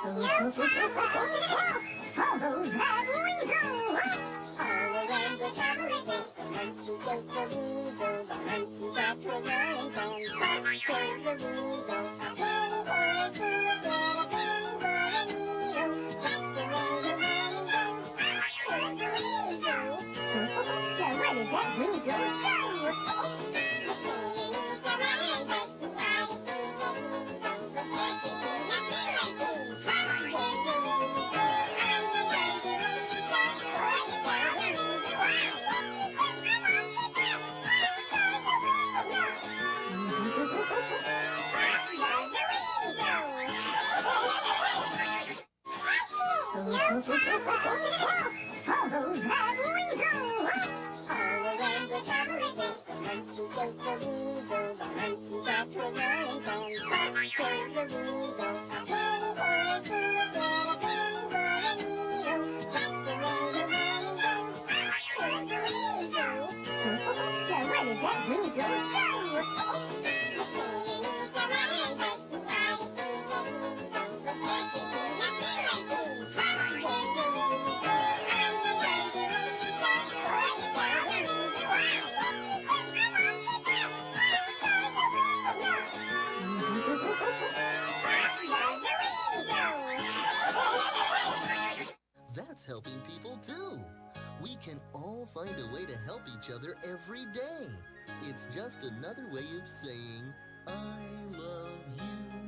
Who's that weasel? All around the trouble is the monkey chased the weasel. The monkey got was running and back goes the weasel. A penny for a food and a penny for a needle. That's the way the money goes. Back goes the weasel. Now where did that weasel go? The penny needs the money, but the eyes see the weasel. The fancy see a big racing. Back goes the weasel. I'm the country weasel. Or you tell the reason why. Who's that weasel? All around the trouble is the monkey chased the weasel. The monkey got was running and back goes the weasel. A penny for a food and a penny for a needle. That's the way the money goes. Back goes the weasel. Now where did that weasel go? The penny needs the money, but the eyes see the weasel. The fancy see a big racing. Back goes the weasel. I'm the country weasel. Or you tell the reason why. That's helping people too. We can all find a way to help each other every day. It's just another way of saying, I love you.